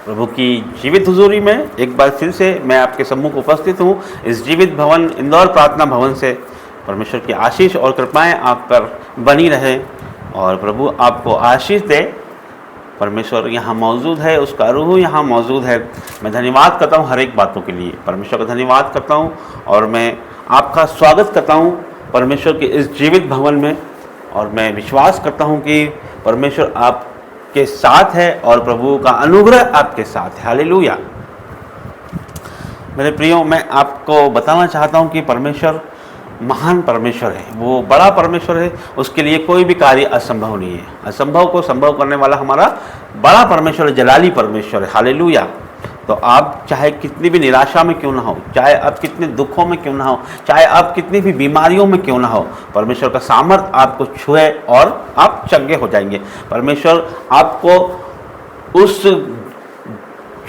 प्रभु की जीवित हुजूरी में एक बार फिर से मैं आपके सम्मुख उपस्थित हूँ इस जीवित भवन इंदौर प्रार्थना भवन से। परमेश्वर की आशीष और कृपाएं आप पर बनी रहें और प्रभु आपको आशीष दे। परमेश्वर यहाँ मौजूद है, उसका रूह यहाँ मौजूद है। मैं धन्यवाद करता हूँ हर एक बातों के लिए, परमेश्वर का धन्यवाद करता हूँ और मैं आपका स्वागत करता हूँ परमेश्वर के इस जीवित भवन में। और मैं विश्वास करता हूँ कि परमेश्वर आपके साथ है और प्रभु का अनुग्रह आपके साथ है। हालेलुया। मेरे प्रियो, मैं आपको बताना चाहता हूँ कि परमेश्वर महान परमेश्वर है, वो बड़ा परमेश्वर है, उसके लिए कोई भी कार्य असंभव नहीं है। असंभव को संभव करने वाला हमारा बड़ा परमेश्वर है, जलाली परमेश्वर है। हालेलुया। तो आप चाहे कितनी भी निराशा में क्यों ना हो, चाहे आप कितने दुखों में क्यों ना हो, चाहे आप कितनी भी बीमारियों में क्यों ना हो, परमेश्वर का सामर्थ आपको छुए और आप चंगे हो जाएंगे। परमेश्वर आपको उस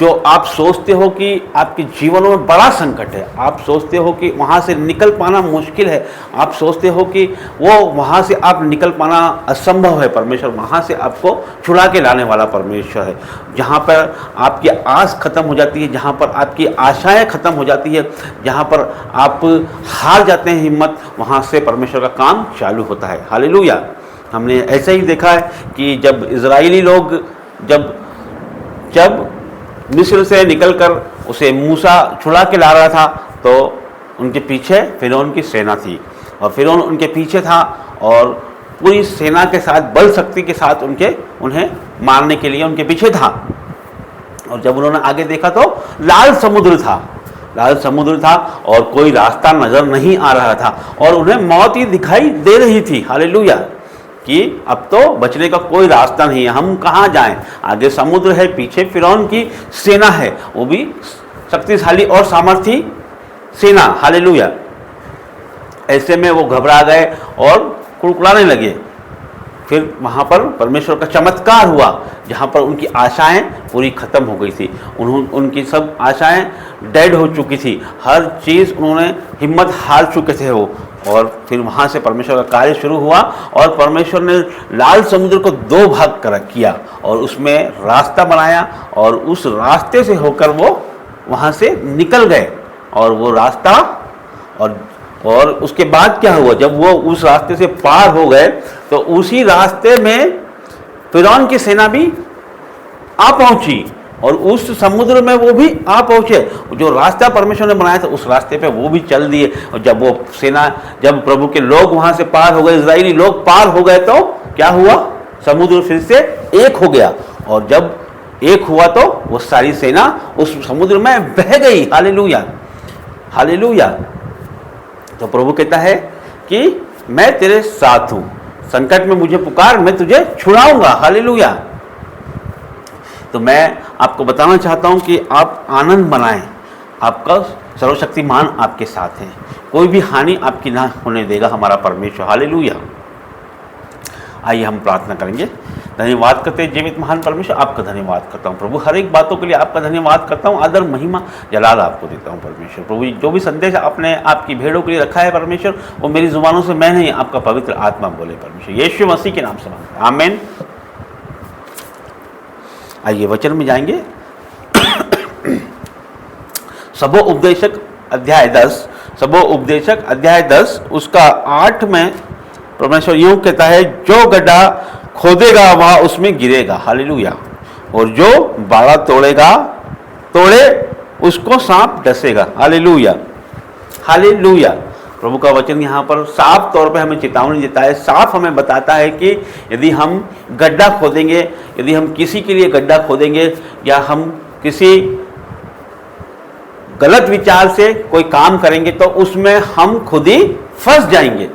जो आप सोचते हो कि आपके जीवनों में बड़ा संकट है, आप सोचते हो कि वहाँ से निकल पाना मुश्किल है, आप सोचते हो कि वो वहाँ से आप निकल पाना असंभव है, परमेश्वर वहाँ से आपको छुड़ा के लाने वाला परमेश्वर है। जहाँ पर आपकी आस खत्म हो जाती है, जहाँ पर आपकी आशाएं खत्म हो जाती है, जहाँ पर आप हार जाते हैं हिम्मत, वहाँ से परमेश्वर का काम चालू होता है। हालेलुया। हमने ऐसा ही देखा है कि जब इजरायली लोग जब मिस्र से निकलकर उसे मूसा छुड़ा के ला रहा था तो उनके पीछे फिरौन की सेना थी और फिरौन उनके पीछे था और पूरी सेना के साथ, बल शक्ति के साथ उन्हें मारने के लिए उनके पीछे था। और जब उन्होंने आगे देखा तो लाल समुद्र था और कोई रास्ता नजर नहीं आ रहा था और उन्हें मौत ही दिखाई दे रही थी। हालेलुया। कि अब तो बचने का कोई रास्ता नहीं है, हम कहाँ जाएं। आगे समुद्र है, पीछे फिरौन की सेना है, वो भी शक्तिशाली और सामर्थी सेना। हालेलुया। ऐसे में वो घबरा गए और कुड़कुड़ाने लगे। फिर वहाँ पर परमेश्वर का चमत्कार हुआ, जहाँ पर उनकी आशाएं पूरी खत्म हो गई थी। उनकी सब आशाएं डेड हो चुकी थी, हर चीज़ उन्होंने हिम्मत हार चुके थे वो। और फिर वहाँ से परमेश्वर का कार्य शुरू हुआ और परमेश्वर ने लाल समुद्र को दो भाग कर किया और उसमें रास्ता बनाया और उस रास्ते से होकर वो वहाँ से निकल गए। और वो रास्ता और उसके बाद क्या हुआ, जब वो उस रास्ते से पार हो गए तो उसी रास्ते में फिरौन की सेना भी आ पहुंची और उस समुद्र में वो भी आ पहुंचे। जो रास्ता परमेश्वर ने बनाया था उस रास्ते पे वो भी चल दिए। और जब प्रभु के लोग वहां से पार हो गए, इजरायली लोग पार हो गए, तो क्या हुआ, समुद्र फिर से एक हो गया। और जब एक हुआ तो वो सारी सेना उस समुद्र में बह गई। हालेलुया। हालेलुया। तो प्रभु कहता है कि मैं तेरे साथ हूं, संकट में मुझे पुकार, मैं तुझे छुड़ाऊंगा। हालेलुया। तो मैं आपको बताना चाहता हूं कि आप आनंद मनाएं, आपका सर्वशक्तिमान आपके साथ है, कोई भी हानि आपकी ना होने देगा हमारा परमेश्वर। हालेलुया। आइए हम प्रार्थना करेंगे। धन्यवाद करते हैं जीवित महान परमेश्वर, आपका धन्यवाद करता हूँ प्रभु, हर एक बातों के लिए आपका धन्यवाद करता हूँ। आदर महिमा जलाल आपको देता हूँ परमेश्वर। प्रभु जो भी संदेश आपने आपकी भेड़ों के लिए रखा है परमेश्वर, वो मेरी जुबानों से मैं नहीं, आपका पवित्र आत्मा बोले परमेश्वर, यीशु मसीह के नाम से मांगते हैं, आमीन। आइए वचन में जाएंगे। सबो उपदेशक अध्याय 10 उसका 8 में परमेश्वर यूं कहता है, जो गड्ढा खोदेगा वह उसमें गिरेगा। हालेलुया। और जो बाड़ा तोड़े उसको सांप डसेगा। हालेलुया। हालेलुया। प्रभु का वचन यहाँ पर साफ तौर पे हमें चेतावनी देता है, साफ हमें बताता है कि यदि हम गड्ढा खोदेंगे, यदि हम किसी के लिए गड्ढा खोदेंगे या हम किसी गलत विचार से कोई काम करेंगे तो उसमें हम खुद ही फंस जाएंगे।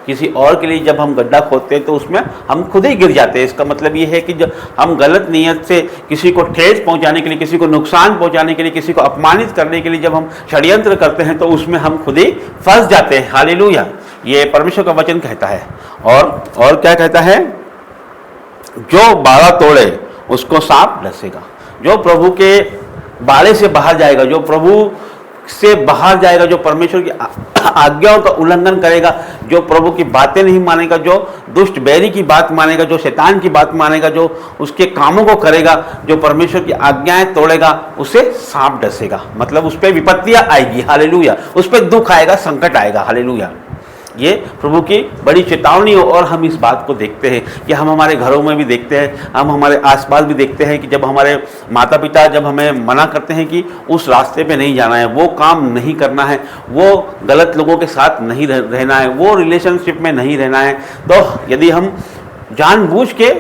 किसी और के लिए जब हम गड्ढा खोदते हैं तो उसमें हम खुद ही गिर जाते हैं। इसका मतलब ये है कि जब हम गलत नीयत से किसी को ठेस पहुंचाने के लिए, किसी को नुकसान पहुंचाने के लिए, किसी को अपमानित करने के लिए जब हम षड्यंत्र करते हैं तो उसमें हम खुद ही फंस जाते हैं। हालेलुया। ये परमेश्वर का वचन कहता है। और क्या कहता है, जो बाड़ा तोड़े उसको सांप डसेगा। जो प्रभु के बाड़े से बाहर जाएगा, जो प्रभु से बाहर जाएगा, जो परमेश्वर की आज्ञाओं का उल्लंघन करेगा, जो प्रभु की बातें नहीं मानेगा, जो दुष्ट बैरी की बात मानेगा, जो शैतान की बात मानेगा, जो उसके कामों को करेगा, जो परमेश्वर की आज्ञाएं तोड़ेगा, उसे सांप डसेगा। मतलब उस पर विपत्तियां आएगी, हालेलुया, उस पर दुख आएगा, संकट आएगा, हालेलुया। ये प्रभु की बड़ी चेतावनी हो। और हम इस बात को देखते हैं कि हम हमारे घरों में भी देखते हैं, हम हमारे आसपास भी देखते हैं कि जब हमारे माता पिता जब हमें मना करते हैं कि उस रास्ते पे नहीं जाना है, वो काम नहीं करना है, वो गलत लोगों के साथ नहीं रहना है, वो रिलेशनशिप में नहीं रहना है, तो यदि हम जानबूझ के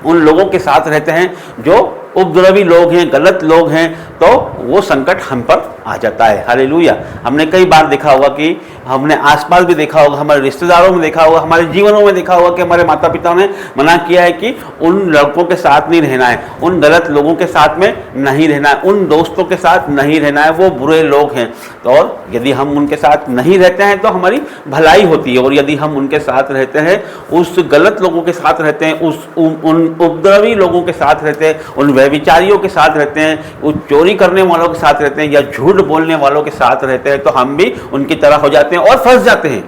उन लोगों के साथ रहते हैं जो उपद्रवी लोग हैं, गलत लोग हैं, तो वो संकट हम पर आ जाता है, हालेलुया। हमने कई बार देखा होगा कि हमने आसपास भी देखा होगा, हमारे रिश्तेदारों में देखा होगा, हमारे जीवनों में देखा होगा कि हमारे माता पिता ने मना किया है कि उन लड़कों के साथ नहीं रहना है, उन गलत लोगों के साथ में नहीं रहना है, उन दोस्तों के साथ नहीं रहना है, वो बुरे लोग हैं। तो और यदि हम उनके साथ नहीं रहते हैं तो हमारी भलाई होती है, और यदि हम उनके साथ रहते हैं, उस गलत लोगों के साथ रहते हैं, उन उपद्रवी लोगों के साथ रहते हैं, उन व्यभिचारियों के साथ रहते हैं, उस चोरी करने वालों के साथ रहते हैं, या झूठ बोलने वालों के साथ रहते हैं, तो हम भी उनकी तरह हो जाते हैं और फंस जाते हैं,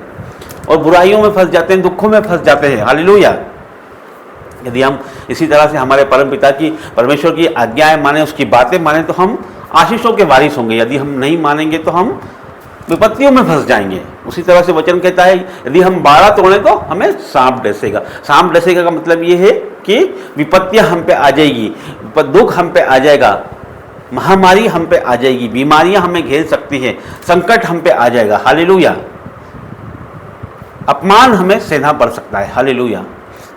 और बुराइयों में फंस जाते हैं, दुखों में फंस जाते हैं, हालेलुया। यदि हम इसी तरह से हमारे परम पिता की, परमेश्वर की आज्ञाएं माने, उसकी बातें माने, तो हम आशीषों के वारिस होंगे। यदि हम नहीं मानेंगे तो हम विपत्तियों में फंस जाएंगे। उसी तरह से वचन कहता है यदि हम बाड़ा तोड़ें तो हमें सांप डसेगा। सांप डसेगा का मतलब ये है कि विपत्तियां हम पे आ जाएगी, दुख हम पे आ जाएगा, महामारी हम पे आ जाएगी, बीमारियां हमें घेर सकती हैं, संकट हम पे आ जाएगा, हालेलुया। अपमान हमें सहना पड़ सकता है, हालेलुया।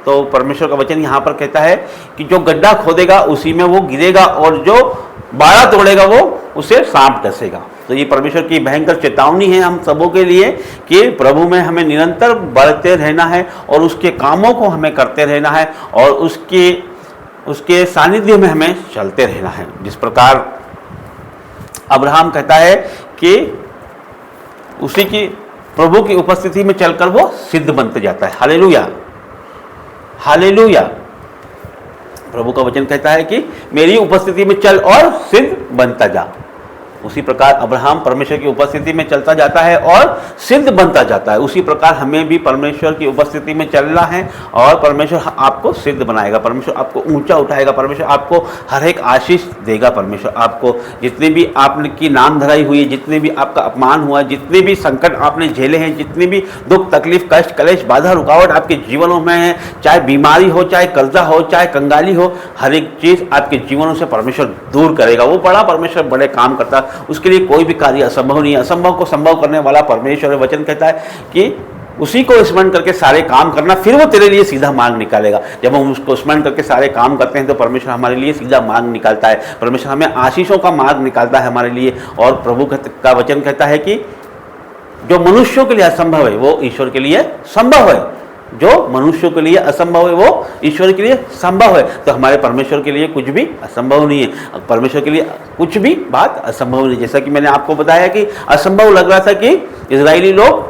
तो परमेश्वर का वचन यहाँ पर कहता है कि जो गड्ढा खोदेगा उसी में वो गिरेगा, और जो बाड़ा तोड़ेगा वो उसे सांप डसेगा। तो ये परमेश्वर की भयंकर चेतावनी है हम सबों के लिए कि प्रभु में हमें निरंतर बढ़ते रहना है, और उसके कामों को हमें करते रहना है, और उसके सानिध्य में हमें चलते रहना है। जिस प्रकार अब्राहम कहता है कि उसी की प्रभु की उपस्थिति में चलकर वो सिद्ध बनते जाता है, हालेलुया, हालेलुया। प्रभु का वचन कहता है कि मेरी उपस्थिति में चल और सिद्ध बनता जा। उसी प्रकार अब्राहम परमेश्वर की उपस्थिति में चलता जाता है और सिद्ध बनता जाता है। उसी प्रकार हमें भी परमेश्वर की उपस्थिति में चलना है, और परमेश्वर आपको सिद्ध बनाएगा, परमेश्वर आपको ऊंचा उठाएगा, परमेश्वर आपको हर एक आशीष देगा। परमेश्वर आपको जितने भी आपने की नाम धराई हुई है, जितने भी आपका अपमान हुआ, जितने भी संकट आपने झेले हैं, जितने भी दुख तकलीफ कष्ट कलेश बाधा रुकावट आपके जीवनों में है, चाहे बीमारी हो, चाहे कर्जा हो, चाहे कंगाली हो, हर एक चीज आपके जीवनों से परमेश्वर दूर करेगा। वो बड़ा परमेश्वर बड़े काम करता है, उसके लिए कोई भी कार्य असंभव नहीं है। असंभव को संभव करने वाला परमेश्वर है। वचन कहता है कि उसी को स्मरण करके सारे काम करना, फिर वो तेरे लिए सीधा मार्ग निकालेगा। जब हम उसको स्मरण करके सारे काम करते हैं तो परमेश्वर हमारे लिए सीधा मार्ग निकालता है, परमेश्वर हमें आशीषों का मार्ग निकालता है हमारे लिए। और प्रभु का वचन कहता है कि जो मनुष्यों के लिए असंभव है वो ईश्वर के लिए संभव है, जो मनुष्यों के लिए असंभव है वो ईश्वर के लिए संभव है। तो हमारे परमेश्वर के लिए कुछ भी असंभव नहीं है, परमेश्वर के लिए कुछ भी बात असंभव नहीं। जैसा कि मैंने आपको बताया कि असंभव लग रहा था कि इजरायली लोग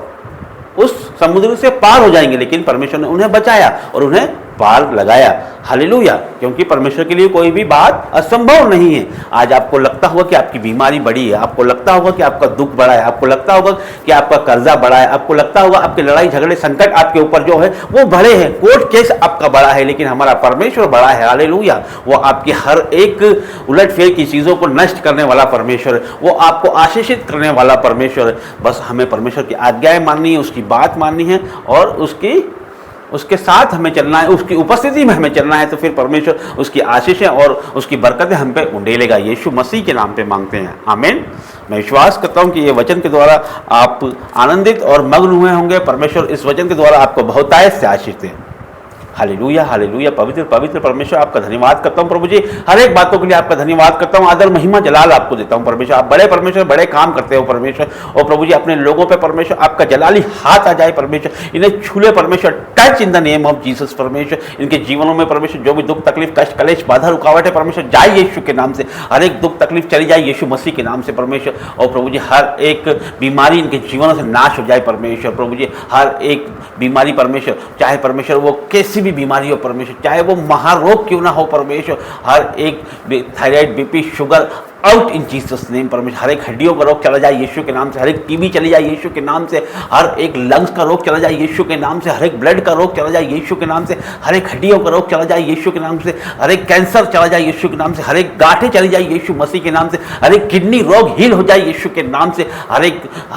उस समुद्र से पार हो जाएंगे, लेकिन परमेश्वर ने उन्हें बचाया और उन्हें पार लगाया, हालेलुया। क्योंकि परमेश्वर के लिए कोई भी बात असंभव नहीं है। आज आपको लगता होगा कि आपकी बीमारी बड़ी है, आपको लगता होगा कि आपका दुख बड़ा है, आपको लगता होगा कि आपका कर्जा बड़ा है, आपको लगता होगा आपके लड़ाई झगड़े संकट आपके ऊपर जो है वो बड़े हैं, कोर्ट केस आपका बड़ा है, लेकिन हमारा परमेश्वर बड़ा है, हालेलुया। वो आपकी हर एक उलटफेर की चीजों को नष्ट करने वाला परमेश्वर है, वो आपको आशीषित करने वाला परमेश्वर है। बस हमें परमेश्वर की आज्ञाएं माननी है, उसकी बात माननी है, और उसके साथ हमें चलना है, उसकी उपस्थिति में हमें चलना है। तो फिर परमेश्वर उसकी आशीषें और उसकी बरकतें हम पे उंडेलेगा। यीशु मसीह के नाम पे मांगते हैं, आमीन। मैं विश्वास करता हूँ कि ये वचन के द्वारा आप आनंदित और मग्न हुए होंगे। परमेश्वर इस वचन के द्वारा आपको बहुतायत से आशीष दें, हालेलुया, हालेलुया। पवित्र पवित्र परमेश्वर आपका धन्यवाद करता हूँ प्रभु जी, हर एक बातों के लिए आपका धन्यवाद करता हूँ। आदर महिमा जलाल आपको देता हूँ परमेश्वर। आप बड़े परमेश्वर, बड़े काम करते हो परमेश्वर। और प्रभु जी अपने लोगों पे परमेश्वर आपका जलाली हाथ आ जाए परमेश्वर, इन्हें छूले परमेश्वर, touch in the name of Jesus परमेश्वर। इनके जीवनों में परमेश्वर जो भी दुख तकलीफ कष्ट कलेश बाधा रुकावट है परमेश्वर, जाए यीशु के नाम से। हर एक दुख तकलीफ चली जाए यीशु मसीह के नाम से परमेश्वर। और प्रभु जी हर एक बीमारी इनके जीवनों से नाश हो जाए परमेश्वर। प्रभु जी हर एक बीमारी परमेश्वर, चाहे परमेश्वर वो कैसी भी बीमारी हो परमेश्वर, चाहे वो महारोग क्यों ना हो परमेश्वर, हर एक thyroid BP sugar out in Jesus name परमेश्वर। हर एक हड्डियों का रोग चला जाए यीशु के नाम से, हर एक टीबी चली जाए यीशु के नाम से, हर एक लंग्स का रोग चला जाए यीशु के नाम से, हर एक ब्लड का रोग चला जाए यीशु के नाम से, हर एक हड्डियों का रोग चला जाए यीशु के नाम से, हर एक कैंसर चला जाए यीशु के नाम से, हर एक गांठें चली जाए यीशु मसीह के नाम से, हर एक किडनी रोग हील हो जाए यीशु के नाम से, हर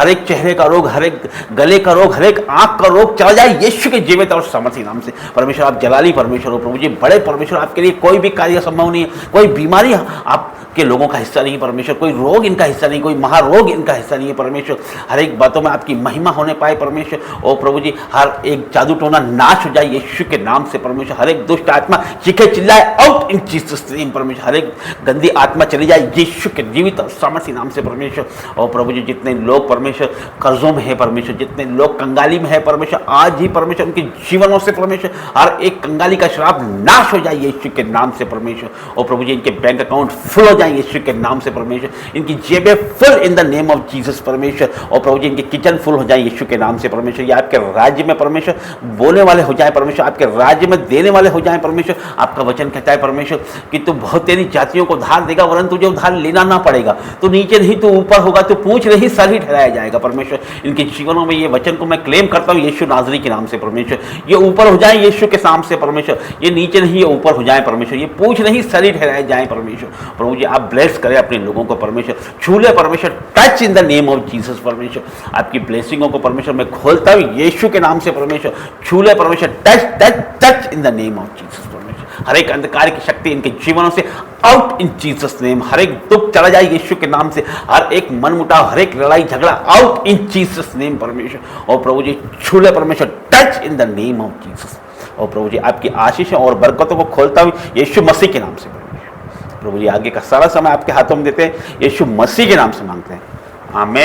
एक चेहरे का रोग, हर एक गले का रोग, हर एक आंख का रोग चला जाए यीशु के जीवित और सामर्थी नाम से। परमेश्वर आप जलाली परमेश्वर हो प्रभु जी, बड़े परमेश्वर, आपके लिए कोई भी कार्य संभव नहीं है, कोई बीमारी आपके लोगों का हिस्सा नहीं है परमेश्वर, कोई रोग इनका हिस्सा नहीं, कोई महारोग इनका हिस्सा नहीं है परमेश्वर। हर एक बातों में आपकी महिमा होने पाए परमेश्वर। ओ प्रभु जी, हर एक जादू टोना नाश हो जाए यीशु के नाम से परमेश्वर। हर एक दुष्ट आत्मा चीखे चिल्लाए आउट इन जीसस नेम परमेश्वर। हर एक गंदी आत्मा चली जाए यीशु के जीवित और सामर्थी नाम से परमेश्वर। और प्रभु जी, जितने लोग परमेश्वर कर्जों में है परमेश्वर, जितने लोग कंगाली में है परमेश्वर, आज ही परमेश्वर उनके जीवनों से परमेश्वर हर एक कंगाली का श्राप नाश हो जाए यीशु के नाम से परमेश्वर। और प्रभु जी, इनके बैंक अकाउंट फुल हो जाए यीशु के नाम से परमेश्वर, इनकी जेबें full in the name of Jesus परमेश्वर। और प्रभु जी, इनके किचन फुल हो जाए यीशु के नाम से परमेश्वर। ये आपके राज्य में परमेश्वर बोलने वाले हो जाए परमेश्वर, आपके राज्य में देने वाले हो जाए परमेश्वर। आपका वचन कहता है परमेश्वर कि तू बहुत तेरी जातियों को उधार देगा, वरन तुझे उधार लेना ना पड़ेगा। तो नीचे नहीं तो ऊपर होगा, तो पूछ नहीं सर ही ठहराया जाएगा परमेश्वर। इनके जीवनों में ये वचन को मैं क्लेम करता हूँ यीशु नाजरी के नाम से परमेश्वर। ये ऊपर हो जाए यीशु के नाम से परमेश्वर, ये नीचे नहीं, ये ऊपर हो जाए परमेश्वर, ये पूछ नहीं सर ही ठहराए जाए परमेश्वर। प्रभु जी, आप ब्लेस करें अपने लोगों को परमेश्वर, छू ले परमेश्वर, touch in the name of Jesus परमेश्वर। आपकी ब्लेसिंगों को परमेश्वर मैं खोलता हूँ यीशु के नाम से परमेश्वर, छू ले परमेश्वर, touch touch touch in the name of Jesus परमेश्वर। हर एक अंधकार की शक्ति इनके जीवनों से आउट इन जीसस नेम। हर एक दुख चला जाए यीशु के नाम से, हर एक मनमुटाव, हर एक लड़ाई झगड़ा आउट इन जीसस नेम परमेश्वर। और प्रभु जी, छू ले परमेश्वर, touch in the name of Jesus. और प्रभु जी, आपकी आशीषों और बरकतों को खोलता हूँ यीशु मसीह के नाम से परमेश्वर। प्रभु जी, आगे का सारा समय आपके हाथों में देते हैं, यीशु मसीह के नाम से मांगते हैं, आमीन।